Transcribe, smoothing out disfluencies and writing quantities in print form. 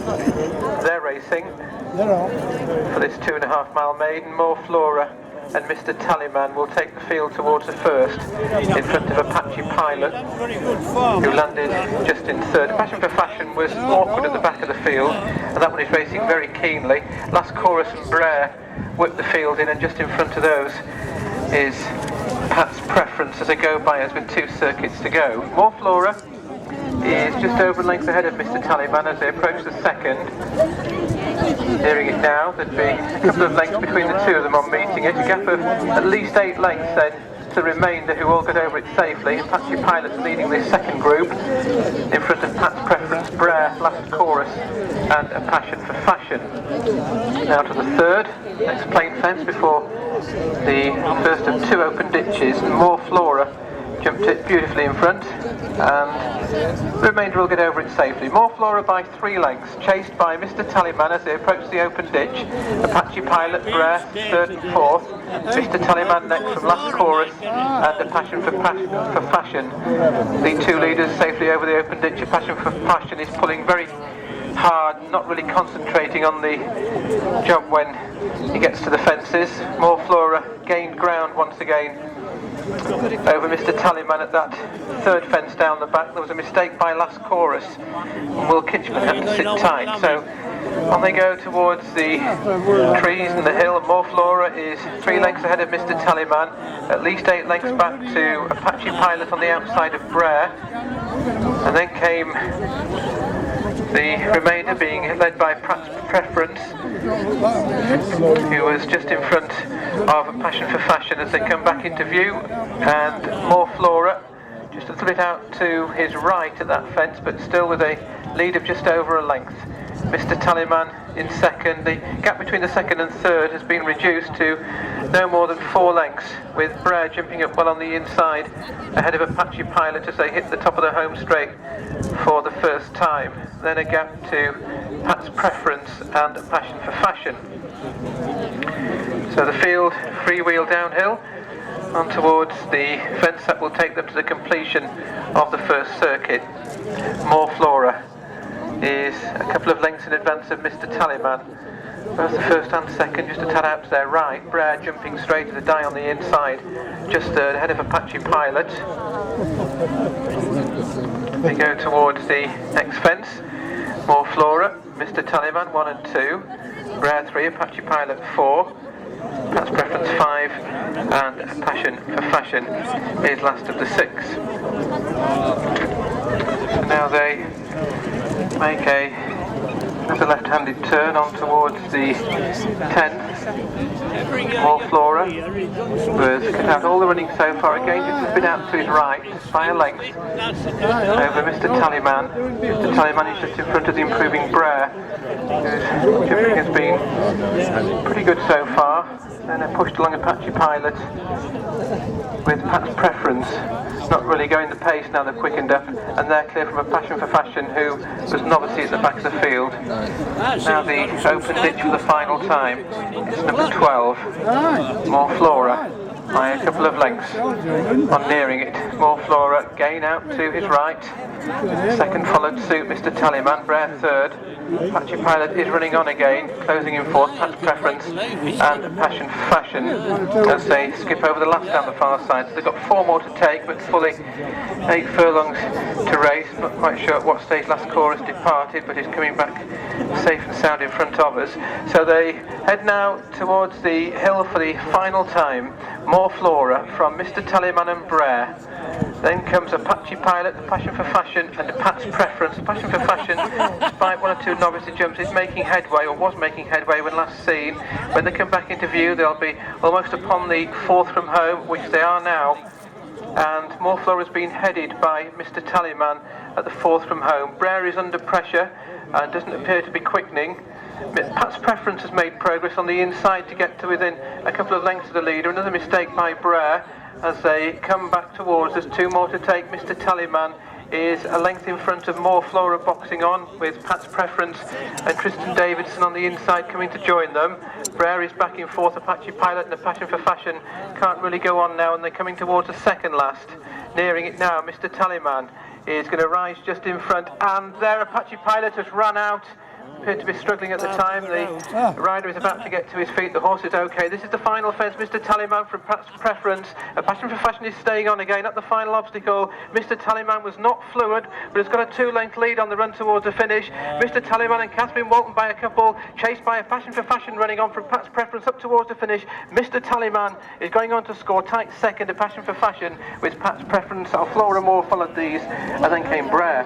They're racing for this 2.5 mile maiden. More Flora and Mr. Tallyman will take the field towards the first in front of Apache Pilot, who landed just in third. Passion for Fashion was awkward at the back of the field, and that one is racing very keenly. Last Chorus and Brer whipped the field in, and just in front of those is Pat's Preference as they go by us with 2 circuits to go. More Flora is just over a length ahead of Mr. Tallyman as they approach the second. Hearing it now, there'd be a couple of lengths between the two of them on meeting it. A gap of at least 8 lengths then to the remainder, who all got over it safely. Apache Pilot's leading this second group in front of Pat's Preference, Brer, Last Chorus and A Passion for Fashion. Now to the third, next plain fence before the first of 2 open ditches. More Flora jumped it beautifully in front, and the remainder will get over it safely. More Flora by 3 lengths, chased by Mr. Tallyman as they approach the open ditch. Apache Pilot, Brer, third and fourth. Mr. Tallyman next from Last Chorus, and A Passion for Fashion. The 2 leaders safely over the open ditch. A Passion for Fashion is pulling very hard, not really concentrating on the job when he gets to the fences. More Flora gained ground once again over Mr. Tallyman at that third fence down the back. There was a mistake by Last Chorus, and Will Kitchman had to sit tight, so on they go towards the trees and the hill. More Flora is 3 lengths ahead of Mr. Tallyman, at least 8 lengths back to Apache Pilot on the outside of Brer, and then came the remainder being led by Pat's Preference, who was just in front of A Passion for Fashion as they come back into view, and More Flora just a little bit out to his right at that fence, but still with a lead of just over a length. Mr. Tallyman in second. The gap between the second and third has been reduced to no more than 4 lengths, with Brer jumping up well on the inside ahead of Apache Pilot as they hit the top of the home straight for the first time. Then a gap to Pat's Preference and A Passion for Fashion. So the field freewheel downhill on towards the fence that will take them to the completion of the first circuit. More Flora is a couple of lengths in advance of Mr. Tallyman. Both the first and second just a tad out to their right. Brer jumping straight as a die on the inside, just third ahead of Apache Pilot. They go towards the next fence. More Flora, Mr. Tallyman 1 and 2, Brer 3, Apache Pilot 4, Pat's Preference 5, and A Passion for Fashion is last of the 6. So now they make another left-handed turn on towards the 10th. More Flora was cut out all the running so far. Again, just has been out to his right by a length over Mr. Tallyman. Mr. Tallyman is just in front of the improving Brer, whose jumping has been pretty good so far. Then they're pushed along Apache Pilot with Pat's Preference not really going the pace now they've quickened up, and they're clear from A Passion for Fashion, who was novice at the back of the field. Now the open ditch for the final time. It's number 12, More Flora, by a couple of lengths on nearing it. More Flora gain out to his right. Second followed suit Mr. Tallyman, Brer third. Apache Pilot is running on again, closing in fourth, Pat's Preference and A Passion for Fashion as they skip over the last down the far side. So they've got 4 more to take, but fully 8 furlongs to race. Not quite sure at what stage Last Chorus departed, but is coming back safe and sound in front of us. So they head now towards the hill for the final time. More Flora from Mr. Tallyman and Brer. Then comes Apache Pilot, A Passion for Fashion and Pat's Preference. A Passion for Fashion, despite 1 or 2 novice jumps, is making headway, or was making headway when last seen. When they come back into view, they'll be almost upon the 4th from home, which they are now. And More Flora has been headed by Mr. Tallyman at the 4th from home. Brer is under pressure and doesn't appear to be quickening. Pat's Preference has made progress on the inside to get to within a couple of lengths of the leader. Another mistake by Brer as they come back towards us. 2 more to take. Mr. Tallyman is a length in front of More Flora boxing on, with Pat's Preference and Tristan Davidson on the inside coming to join them. Brer is back in fourth. Apache Pilot and A Passion for Fashion can't really go on now, and they're coming towards the second last. Nearing it now, Mr. Tallyman is going to rise just in front, and there Apache Pilot has run out appeared to be struggling at the time. The rider is about to get to his feet. The horse is okay. This is the final fence. Mr. Tallyman from Pat's Preference. A Passion for Fashion is staying on again at the final obstacle. Mr. Tallyman was not fluent, but has got a 2-length lead on the run towards the finish. Mr. Tallyman and Catherine Walton by a couple, chased by a Passion for Fashion running on from Pat's Preference up towards the finish. Mr. Tallyman is going on to score tight second. A Passion for Fashion with Pat's Preference. Flora Moore followed these, and then came Brer.